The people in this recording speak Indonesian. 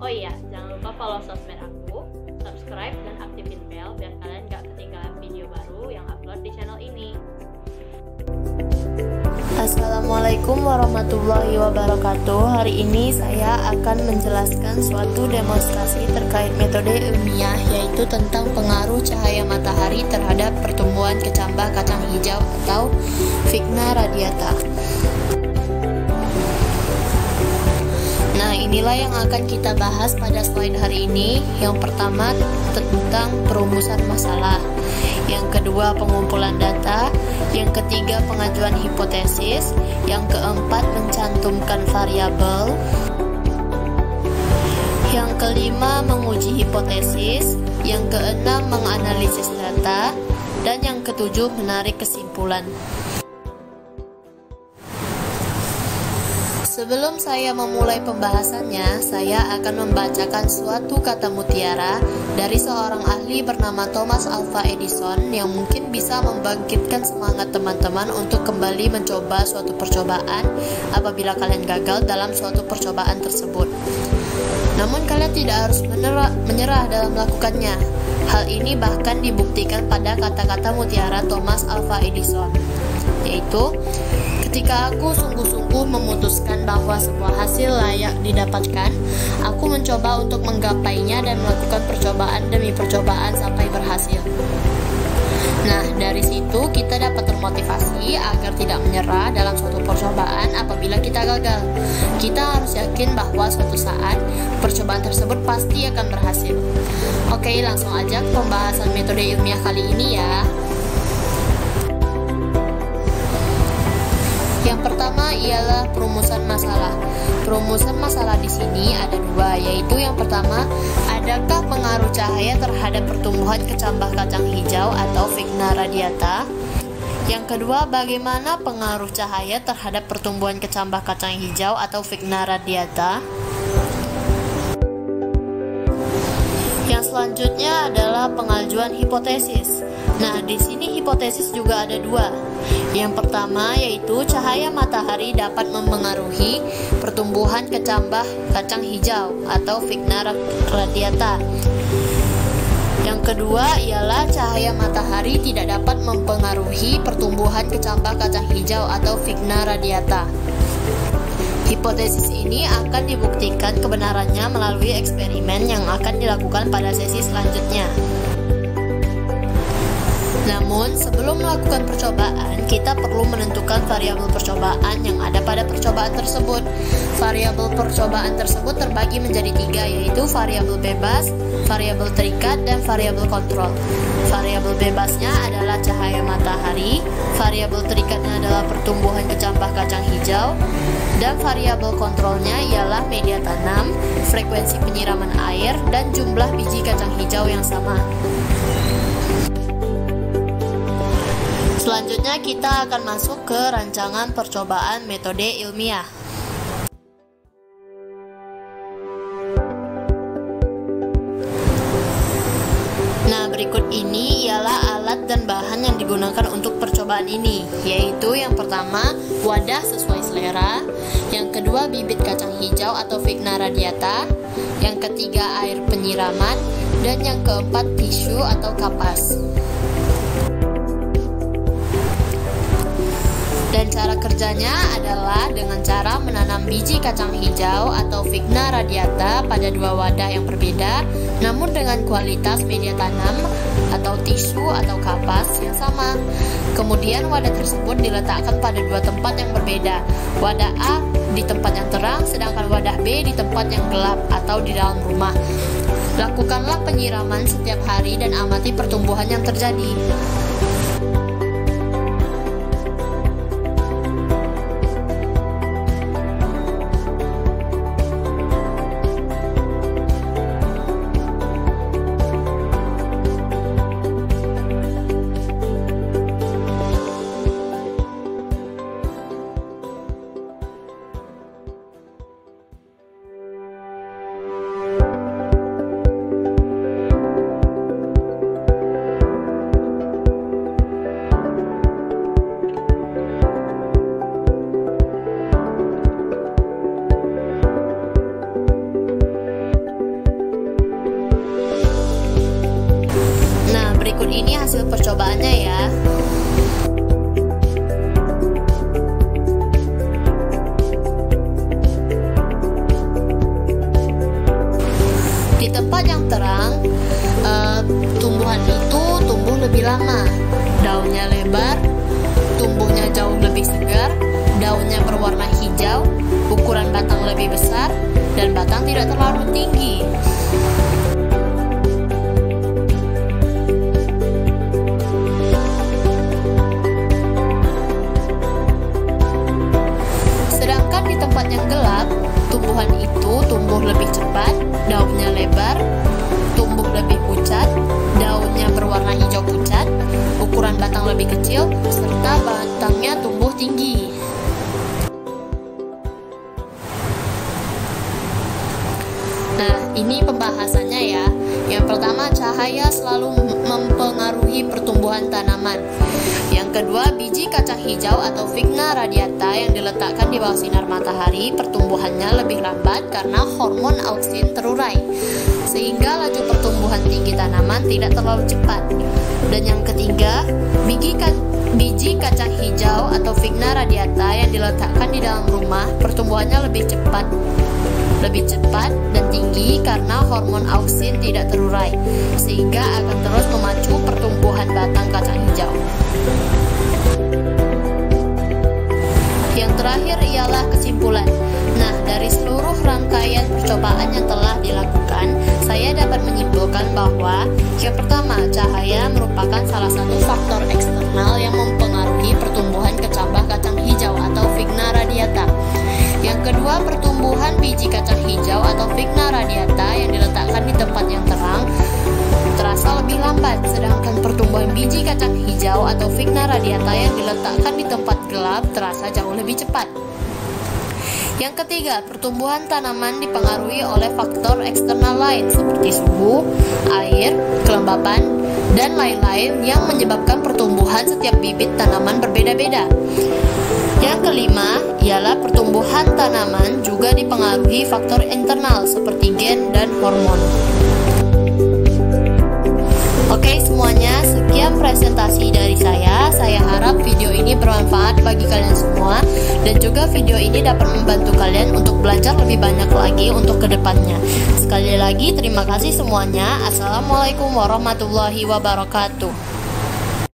Oh iya, jangan lupa follow sosmed aku, subscribe dan aktifin bell biar kalian gak ketinggalan video baru yang upload di channel ini. Assalamualaikum warahmatullahi wabarakatuh. Hari ini saya akan menjelaskan suatu demonstrasi terkait metode ilmiah, yaitu tentang pengaruh cahaya matahari terhadap pertumbuhan kecambah kacang hijau atau Vigna radiata. Nah, inilah yang akan kita bahas pada slide hari ini. Yang pertama tentang perumusan masalah, yang kedua pengumpulan data, yang ketiga pengajuan hipotesis, yang keempat mencantumkan variabel, yang kelima menguji hipotesis, yang keenam menganalisis data, dan yang ketujuh menarik kesimpulan. Sebelum saya memulai pembahasannya, saya akan membacakan suatu kata mutiara dari seorang ahli bernama Thomas Alva Edison yang mungkin bisa membangkitkan semangat teman-teman untuk kembali mencoba suatu percobaan apabila kalian gagal dalam suatu percobaan tersebut. Namun kalian tidak harus menyerah dalam melakukannya. Hal ini bahkan dibuktikan pada kata-kata mutiara Thomas Alva Edison, yaitu, ketika aku sungguh-sungguh memutuskan bahwa sebuah hasil layak didapatkan, aku mencoba untuk menggapainya dan melakukan percobaan demi percobaan sampai berhasil. Nah, dari situ kita dapat termotivasi agar tidak menyerah dalam suatu percobaan apabila kita gagal. Kita harus yakin bahwa suatu saat percobaan tersebut pasti akan berhasil. Oke, langsung aja ke pembahasan metode ilmiah kali ini ya. Yang pertama ialah perumusan masalah. Perumusan masalah di sini ada dua, yaitu yang pertama, adakah pengaruh cahaya terhadap pertumbuhan kecambah kacang hijau atau Vigna radiata? Yang kedua, bagaimana pengaruh cahaya terhadap pertumbuhan kecambah kacang hijau atau Vigna radiata? Yang selanjutnya adalah pengajuan hipotesis. Nah, di sini hipotesis juga ada dua. Yang pertama yaitu cahaya matahari dapat mempengaruhi pertumbuhan kecambah kacang hijau atau Vigna radiata. Yang kedua ialah cahaya matahari tidak dapat mempengaruhi pertumbuhan kecambah kacang hijau atau Vigna radiata. Hipotesis ini akan dibuktikan kebenarannya melalui eksperimen yang akan dilakukan pada sesi selanjutnya. Namun, sebelum melakukan percobaan, kita perlu menentukan variabel percobaan yang ada pada percobaan tersebut. Variabel percobaan tersebut terbagi menjadi tiga, yaitu variabel bebas, variabel terikat, dan variabel kontrol. Variabel bebasnya adalah cahaya matahari, variabel terikatnya adalah pertumbuhan kecambah kacang hijau, dan variabel kontrolnya ialah media tanam, frekuensi penyiraman air, dan jumlah biji kacang hijau yang sama. Selanjutnya kita akan masuk ke rancangan percobaan metode ilmiah. Nah, berikut ini ialah alat dan bahan yang digunakan untuk percobaan ini, yaitu yang pertama, wadah sesuai selera, yang kedua, bibit kacang hijau atau Vigna radiata, yang ketiga, air penyiraman, dan yang keempat, tisu atau kapas. Dan cara kerjanya adalah dengan cara menanam biji kacang hijau atau Vigna radiata pada dua wadah yang berbeda, namun dengan kualitas media tanam atau tisu atau kapas yang sama. Kemudian wadah tersebut diletakkan pada dua tempat yang berbeda. Wadah A di tempat yang terang, sedangkan wadah B di tempat yang gelap atau di dalam rumah. Lakukanlah penyiraman setiap hari dan amati pertumbuhan yang terjadi. ini hasil percobaannya ya. Di tempat yang terang, tumbuhan itu tumbuh lebih lama, daunnya lebar, tumbuhnya jauh lebih segar, daunnya berwarna hijau, ukuran batang lebih besar, dan batang tidak terlalu tinggi. Sedangkan di tempat yang gelap, tumbuhan itu tumbuh lebih cepat, daunnya lebar, tumbuh lebih pucat, daunnya berwarna hijau pucat, ukuran batang lebih kecil, serta batangnya tumbuh tinggi. Nah, ini pembahasannya ya. Yang pertama, cahaya selalu mempengaruhi pertumbuhan tanaman. Yang kedua, biji kacang hijau atau Vigna radiata yang diletakkan di bawah sinar matahari, pertumbuhannya lebih lambat karena hormon auksin terurai, sehingga laju pertumbuhan tinggi tanaman tidak terlalu cepat. Dan yang ketiga, biji kacang hijau atau Vigna radiata yang diletakkan di dalam rumah, pertumbuhannya lebih cepat dan tinggi karena hormon auksin tidak terurai, sehingga akan terus memacu pertumbuhan batang kacang hijau. Yang terakhir ialah kesimpulan. Nah, dari seluruh rangkaian percobaan yang telah dilakukan, saya dapat menyimpulkan bahwa yang pertama, cahaya merupakan salah satu faktor eksternal yang mempengaruhi pertumbuhan kecambah kacang hijau atau Vigna radiata. Yang kedua, pertumbuhan biji kacang hijau atau Vigna radiata yang diletakkan di tempat yang terang terasa lebih lambat, sedangkan pertumbuhan biji kacang hijau atau Vigna radiata yang diletakkan di tempat gelap terasa jauh lebih cepat. Yang ketiga, pertumbuhan tanaman dipengaruhi oleh faktor eksternal lain seperti suhu, air, kelembapan, dan lain-lain yang menyebabkan pertumbuhan setiap bibit tanaman berbeda-beda. Yang kelima ialah pertumbuhan tanaman juga dipengaruhi faktor internal seperti gen dan hormon. Oke semuanya, sekian presentasi dari saya. Saya harap video ini bermanfaat bagi kalian semua, dan juga video ini dapat membantu kalian untuk belajar lebih banyak lagi untuk kedepannya. Sekali lagi terima kasih semuanya. Assalamualaikum warahmatullahi wabarakatuh.